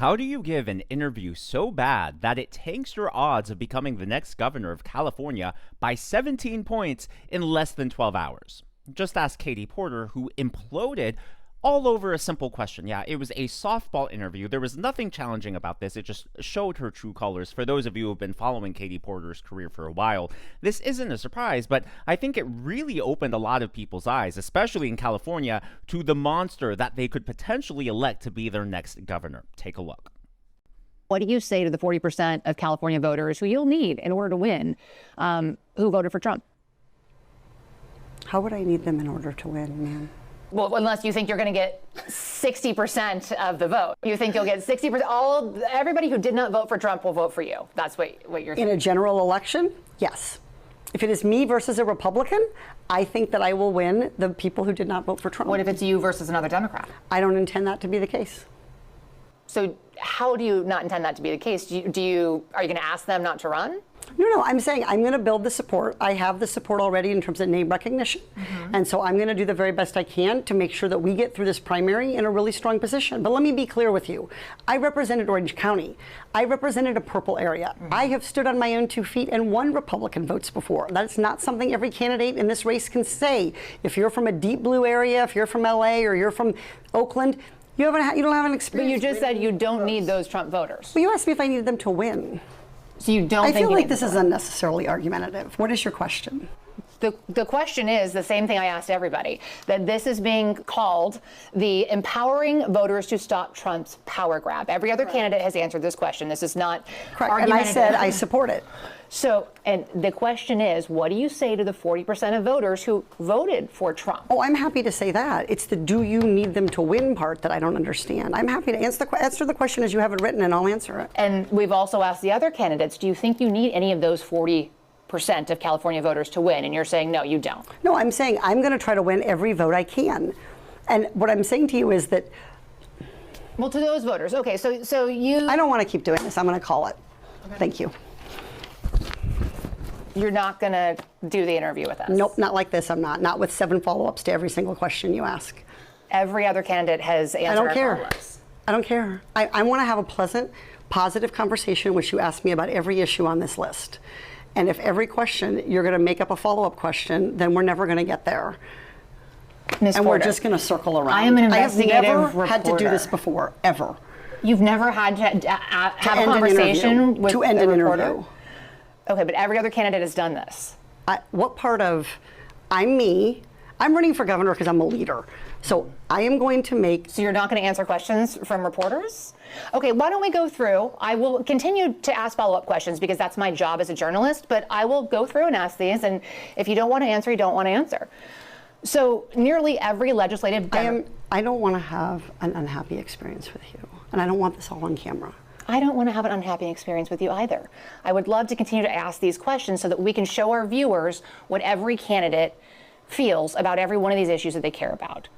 How do you give an interview so bad that it tanks your odds of becoming the next governor of California by 17 points in less than 12 hours? Just ask Katie Porter, who imploded all over a simple question. Yeah, it was a softball interview. There was nothing challenging about this. It just showed her true colors. For those of you who have been following Katie Porter's career for a while, this isn't a surprise, but I think it really opened a lot of people's eyes, especially in California, to the monster that they could potentially elect to be their next governor. Take a look. What do you say to the 40% of California voters who you'll need in order to win, who voted for Trump? How would I need them in order to win, man? Well, unless you think you're going to get 60% of the vote. You think you'll get 60%. Everybody who did not vote for Trump will vote for you. That's what you're saying. In a general election, yes. If it is me versus a Republican, I think that I will win the people who did not vote for Trump. What if it's you versus another Democrat? I don't intend that to be the case. So how do you not intend that to be the case? Are you going to ask them not to run? No, I'm saying I'm going to build the support. I have the support already in terms of name recognition. And so I'm going to do the very best I can to make sure that we get through this primary in a really strong position. But let me be clear with you. I represented Orange County. I represented a purple area. I have stood on my own 2 feet and won Republican votes before. That's not something every candidate in this race can say. If you're from a deep blue area, if you're from LA or you're from Oakland, you don't have an experience. But you just said you don't need those Trump voters. Well, you asked me if I needed them to win. So you don't I think feel like this is unnecessarily argumentative. What is your question? The question is the same thing I asked everybody, that this is being called the empowering voters to stop Trump's power grab. Every other candidate has answered this question. This is not correct. And I said I support it. So, and the question is, what do you say to the 40% of voters who voted for Trump? Oh, I'm happy to say that. It's the do you need them to win part that I don't understand. I'm happy to answer the question as you have it written, and I'll answer it. And we've also asked the other candidates, do you think you need any of those 40% of California voters to win? And you're saying, no, you don't. No, I'm saying I'm going to try to win every vote I can. And what I'm saying to you is that... Well, to those voters, okay, so you... I don't want to keep doing this. I'm going to call it. Okay. Thank you. You're not going to do the interview with us? Nope, not like this. I'm not. Not with 7 follow-ups to every single question you ask. Every other candidate has answered. I don't care. I don't care. I want to have a pleasant, positive conversation in which you ask me about every issue on this list. And if every question you're going to make up a follow-up question, then we're never going to get there. Ms. And Porter, we're just going to circle around. I am an investigative I have never reporter. had to do this before, ever. You've never had to have a conversation with to end a an reporter? interview. Okay, but every other candidate has done this. What part of, I'm me, I'm running for governor because I'm a leader. So I am going to make... So you're not going to answer questions from reporters? Okay, why don't we go through? I will continue to ask follow-up questions because that's my job as a journalist, but I will go through and ask these, and if you don't want to answer, you don't want to answer. So nearly every legislative... I don't want to have an unhappy experience with you, and I don't want this all on camera. I don't want to have an unhappy experience with you either. I would love to continue to ask these questions so that we can show our viewers what every candidate feels about every one of these issues that they care about.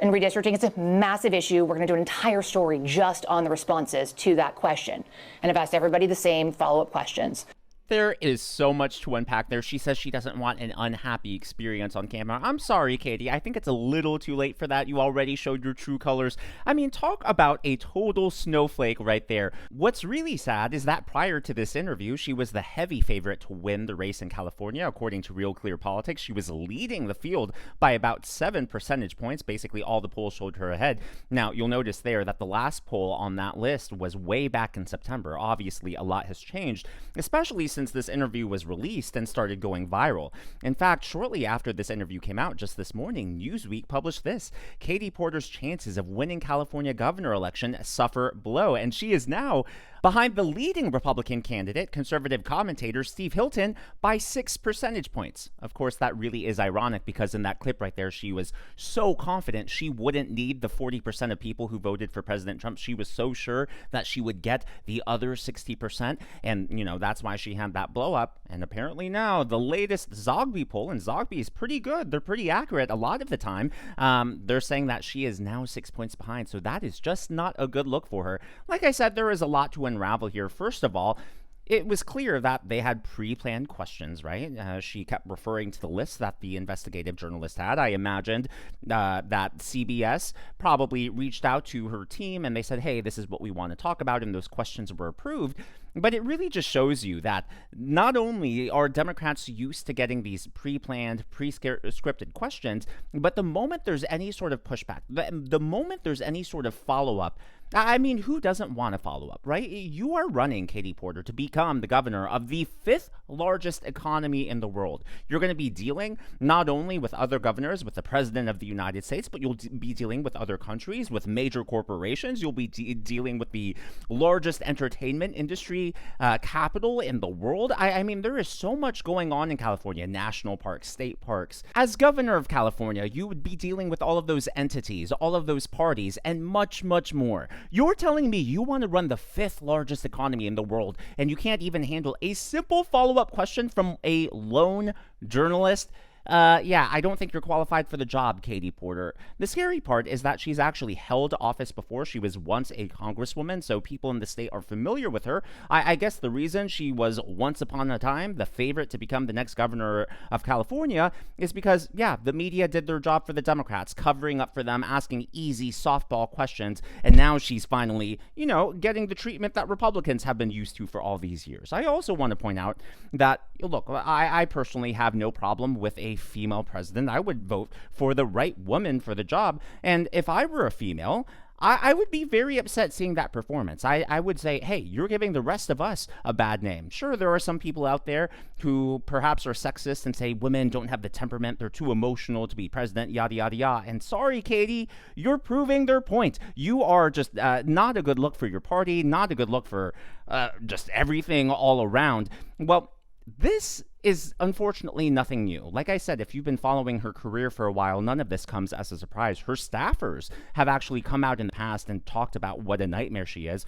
And redistricting is a massive issue. We're going to do an entire story just on the responses to that question. And I've asked everybody the same follow-up questions. There is so much to unpack there. She says she doesn't want an unhappy experience on camera. I'm sorry, Katie. I think it's a little too late for that. You already showed your true colors. I mean, talk about a total snowflake right there. What's really sad is that prior to this interview, she was the heavy favorite to win the race in California. According to Real Clear Politics, she was leading the field by about 7 percentage points. Basically, all the polls showed her ahead. Now, you'll notice there that the last poll on that list was way back in September. Obviously, a lot has changed, especially since this interview was released and started going viral. In fact, shortly after this interview came out just this morning, Newsweek published this: Katie Porter's chances of winning California governor election suffer blow, and she is now behind the leading Republican candidate, conservative commentator Steve Hilton, by 6 percentage points. Of course, that really is ironic because in that clip right there, she was so confident she wouldn't need the 40% of people who voted for President Trump. She was so sure that she would get the other 60%. And, you know, that's why she had that blow up. And apparently now the latest Zogby poll, and Zogby is pretty good. They're pretty accurate a lot of the time. They're saying that she is now 6 points behind. So that is just not a good look for her. Like I said, there is a lot to unravel here. First of all, it was clear that they had pre-planned questions, right? She kept referring to the list that the investigative journalist had. I imagined that CBS probably reached out to her team and they said, hey, this is what we want to talk about, and those questions were approved. But it really just shows you that not only are Democrats used to getting these pre-planned, pre-scripted questions, but the moment there's any sort of pushback, the moment there's any sort of follow-up, I mean, who doesn't want to follow up, right? You are running, Katie Porter, to become the governor of the 5th largest economy in the world. You're going to be dealing not only with other governors, with the president of the United States, but you'll be dealing with other countries, with major corporations. You'll be dealing with the largest entertainment industry capital in the world. I mean, there is so much going on in California, national parks, state parks. As governor of California, you would be dealing with all of those entities, all of those parties, and much, much more. You're telling me you want to run the 5th largest economy in the world, and you can't even handle a simple follow-up question from a lone journalist? Yeah, I don't think you're qualified for the job, Katie Porter. The scary part is that she's actually held office before. She was once a congresswoman, so people in the state are familiar with her. I guess the reason she was once upon a time the favorite to become the next governor of California is because, yeah, the media did their job for the Democrats, covering up for them, asking easy softball questions, and now she's finally, getting the treatment that Republicans have been used to for all these years. I also want to point out that, look, I personally have no problem with a female president. I would vote for the right woman for the job. And if I were a female, I would be very upset seeing that performance. I would say, hey, you're giving the rest of us a bad name. Sure, there are some people out there who perhaps are sexist and say women don't have the temperament, they're too emotional to be president, yada, yada, yada. And sorry, Katie, you're proving their point. You are just not a good look for your party, not a good look for just everything all around. Well, this is unfortunately nothing new. Like I said, if you've been following her career for a while, none of this comes as a surprise. Her staffers have actually come out in the past and talked about what a nightmare she is.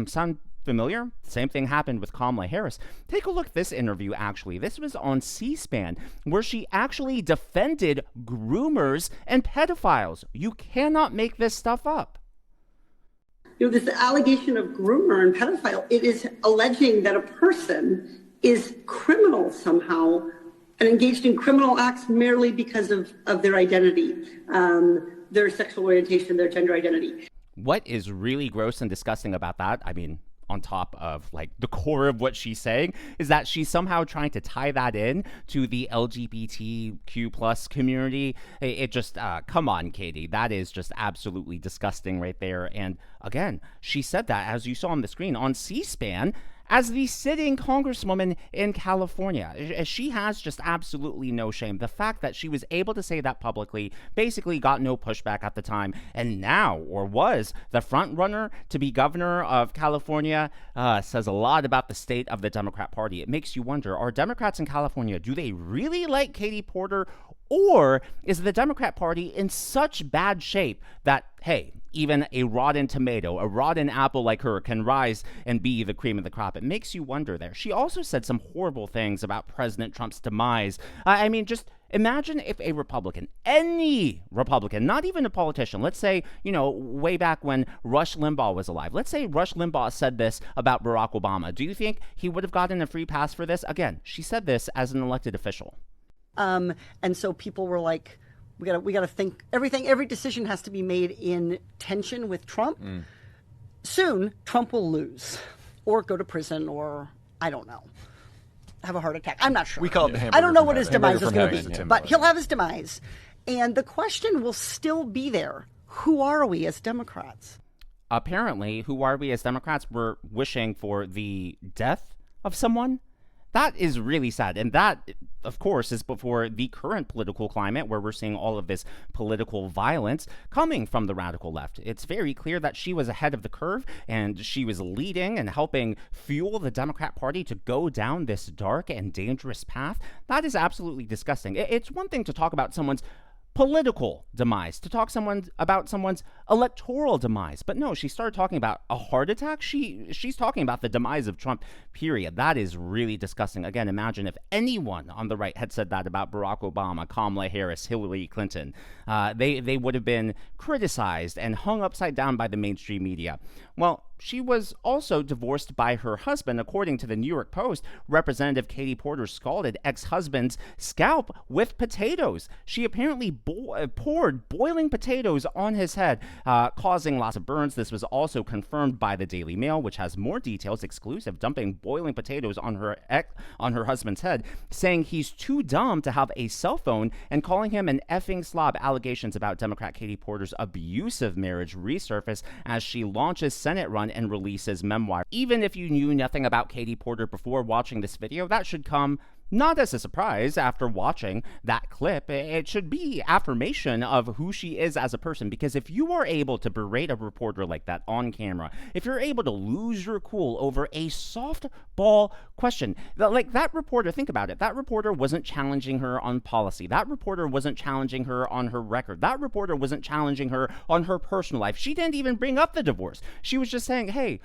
Sound familiar? Same thing happened with Kamala Harris. Take a look at this interview, actually. This was on C-SPAN, where she actually defended groomers and pedophiles. You cannot make this stuff up. This allegation of groomer and pedophile, it is alleging that a person is criminal somehow and engaged in criminal acts merely because of their identity, their sexual orientation, their gender identity. What is really gross and disgusting about that, I mean, on top of like the core of what she's saying, is that she's somehow trying to tie that in to the LGBTQ plus community. It just, come on, Katie, that is just absolutely disgusting right there. And again, she said that, as you saw on the screen, on C-SPAN, as the sitting congresswoman in California. She has just absolutely no shame. The fact that she was able to say that publicly, basically got no pushback at the time, and now, or was, the front runner to be governor of California, says a lot about the state of the Democrat Party. It makes you wonder, are Democrats in California, do they really like Katie Porter? Or is the Democrat Party in such bad shape that, hey, even a rotten tomato, a rotten apple like her can rise and be the cream of the crop? It makes you wonder there. She also said some horrible things about President Trump's demise. I mean, just imagine if a Republican, any Republican, not even a politician, let's say, way back when Rush Limbaugh was alive, let's say Rush Limbaugh said this about Barack Obama. Do you think he would have gotten a free pass for this? Again, she said this as an elected official. And so people were like, we gotta think every decision has to be made in tension with Trump. Soon, Trump will lose or go to prison or, I don't know, have a heart attack. I'm not sure. We call it the hamburger. I don't know what his demise is going heaven. to be, but he'll have his demise. And the question will still be there. Who are we as Democrats? Apparently, who are we as Democrats? We're wishing for the death of someone. That is really sad. And that, of course, is before the current political climate where we're seeing all of this political violence coming from the radical left. It's very clear that she was ahead of the curve and she was leading and helping fuel the Democrat Party to go down this dark and dangerous path. That is absolutely disgusting. It's one thing to talk about someone's political demise, to talk about someone's electoral demise. But no, she started talking about a heart attack. She's talking about the demise of Trump, period. That is really disgusting. Again, imagine if anyone on the right had said that about Barack Obama, Kamala Harris, Hillary Clinton. They would have been criticized and hung upside down by the mainstream media. Well, she was also divorced by her husband. According to the New York Post, Representative Katie Porter scalded ex-husband's scalp with potatoes. She apparently poured boiling potatoes on his head, causing lots of burns. This was also confirmed by the Daily Mail, which has more details, exclusive, dumping boiling potatoes on her husband's head, saying he's too dumb to have a cell phone, and calling him an effing slob. Allegations about Democrat Katie Porter's abusive marriage resurface as she launches Senate run and releases memoir. Even if you knew nothing about Katie Porter before watching this video, that should come not as a surprise after watching that clip. It should be affirmation of who she is as a person, because if you are able to berate a reporter like that on camera, if you're able to lose your cool over a softball question, like that reporter, think about it, that reporter wasn't challenging her on policy. That reporter wasn't challenging her on her record. That reporter wasn't challenging her on her personal life. She didn't even bring up the divorce. She was just saying, hey,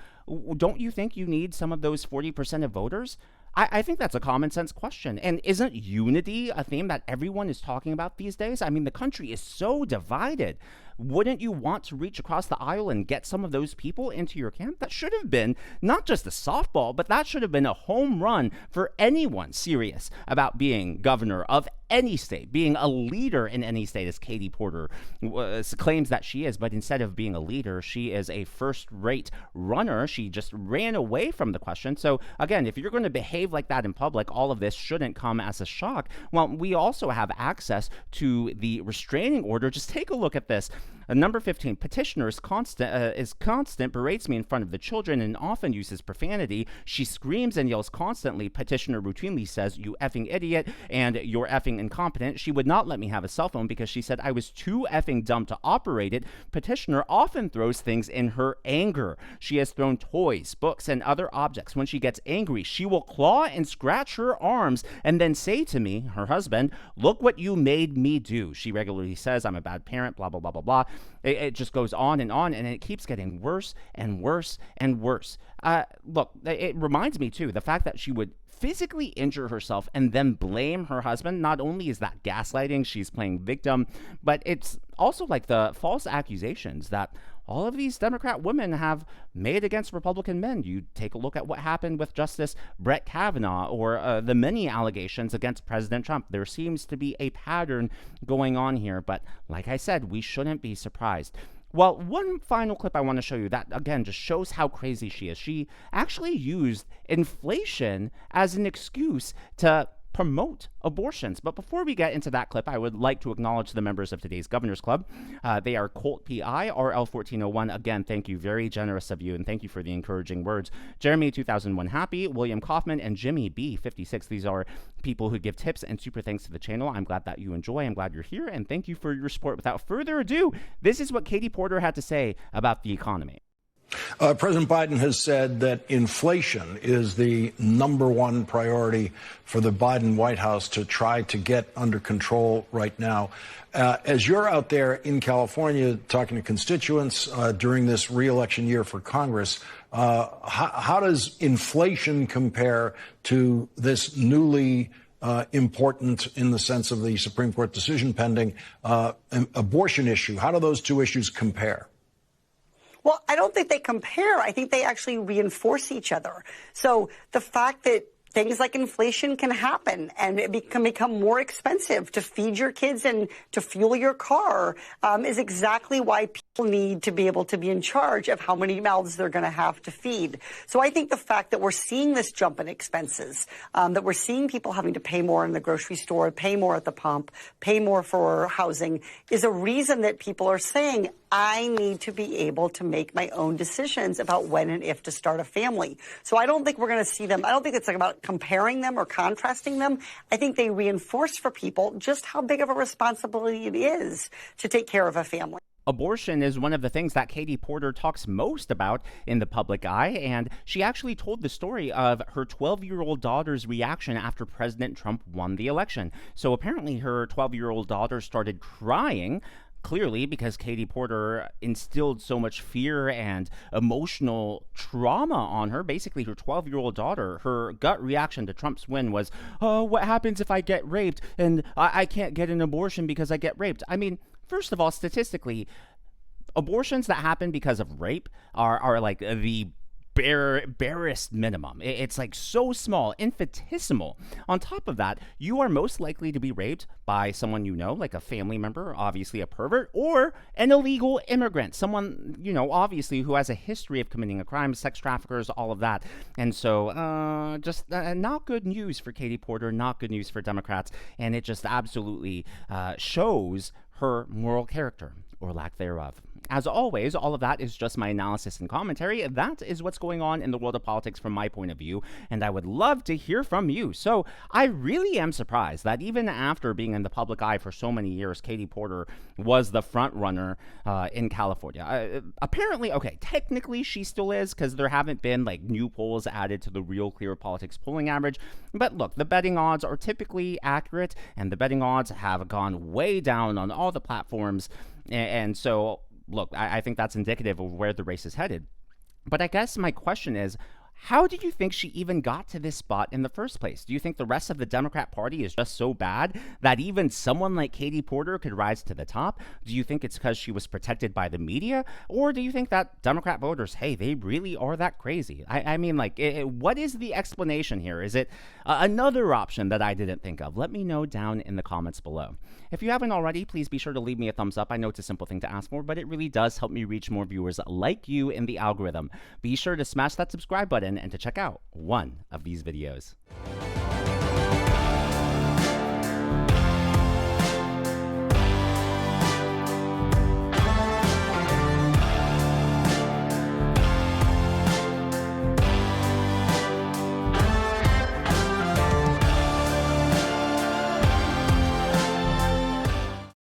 don't you think you need some of those 40% of voters? I think that's a common sense question. And isn't unity a theme that everyone is talking about these days? I mean, the country is so divided. Wouldn't you want to reach across the aisle and get some of those people into your camp? That should have been not just a softball, but that should have been a home run for anyone serious about being governor of any state, being a leader in any state, as Katie Porter claims that she is. But instead of being a leader, she is a first-rate runner. She just ran away from the question. So again, if you're going to behave like that in public, all of this shouldn't come as a shock. Well, we also have access to the restraining order. Just take a look at this. Number 15, petitioner is constant, berates me in front of the children and often uses profanity. She screams and yells constantly. Petitioner routinely says, you effing idiot, and you're effing incompetent. She would not let me have a cell phone because she said I was too effing dumb to operate it. Petitioner often throws things in her anger. She has thrown toys, books, and other objects. When she gets angry, she will claw and scratch her arms and then say to me, her husband, look what you made me do. She regularly says I'm a bad parent, blah, blah, blah, blah, blah. It just goes on, and it keeps getting worse and worse and worse. Look, it reminds me, too, the fact that she would physically injure herself and then blame her husband. Not only is that gaslighting, she's playing victim, but it's also like the false accusations that all of these Democrat women have made against Republican men. You take a look at what happened with Justice Brett Kavanaugh, or the many allegations against President Trump. There seems to be a pattern going on here, but like I said, we shouldn't be surprised. Well, one final clip I want to show you that, again, just shows how crazy she is. She actually used inflation as an excuse to promote abortions. But before we get into that clip, I would like to acknowledge the members of today's Governor's Club. They are Colt PI, RL1401. Again, thank you. Very generous of you, and thank you for the encouraging words. Jeremy 2001 Happy, William Kaufman, and Jimmy B56. These are people who give tips and super thanks to the channel. I'm glad that you enjoy. I'm glad you're here, and thank you for your support. Without further ado, this is what Katie Porter had to say about the economy. President Biden has said that inflation is the #1 priority for the Biden White House to try to get under control right now. As you're out there in California talking to constituents during this re-election year for Congress, how does inflation compare to this newly important, in the sense of the Supreme Court decision pending, abortion issue? How do those two issues compare? Well, I don't think they compare. I think they actually reinforce each other. So the fact that things like inflation can happen and it can become more expensive to feed your kids and to fuel your car is exactly why people need to be able to be in charge of how many mouths they're going to have to feed. So I think the fact that we're seeing this jump in expenses, that we're seeing people having to pay more in the grocery store, pay more at the pump, pay more for housing, is a reason that people are saying, I need to be able to make my own decisions about when and if to start a family. So I don't think we're going to see them. I don't think it's like about comparing them or contrasting them. I think they reinforce for people just how big of a responsibility it is to take care of a family. Abortion is one of the things that Katie Porter talks most about in the public eye, and she actually told the story of her 12-year-old daughter's reaction after President Trump won the election. So apparently her 12-year-old daughter started crying, clearly because Katie Porter instilled so much fear and emotional trauma on her. Basically, her 12-year-old daughter, her gut reaction to Trump's win was, oh, what happens if I get raped and I can't get an abortion because I get raped? I mean, first of all, statistically, abortions that happen because of rape are like the barest minimum. It's like so small, infinitesimal. On top of that, you are most likely to be raped by someone you know, like a family member, obviously a pervert, or an illegal immigrant, someone, you know, obviously who has a history of committing a crime, sex traffickers, all of that. And so just not good news for Katie Porter, not good news for Democrats, and it just absolutely shows her moral character, or lack thereof. As always, all of that is just my analysis and commentary. That is what's going on in the world of politics from my point of view, and I would love to hear from you. So I really am surprised that even after being in the public eye for so many years, Katie Porter was the front runner in California. Apparently, okay, technically she still is, because there haven't been like new polls added to the Real Clear Politics polling average. But look, the betting odds are typically accurate, and the betting odds have gone way down on all the platforms. And so, look, I think that's indicative of where the race is headed. But I guess my question is, how do you think she even got to this spot in the first place? Do you think the rest of the Democrat Party is just so bad that even someone like Katie Porter could rise to the top? Do you think it's because she was protected by the media? Or do you think that Democrat voters, hey, they really are that crazy? I mean, like, what is the explanation here? Is it another option that I didn't think of? Let me know down in the comments below. If you haven't already, please be sure to leave me a thumbs up. I know it's a simple thing to ask for, but it really does help me reach more viewers like you in the algorithm. Be sure to smash that subscribe button and to check out one of these videos.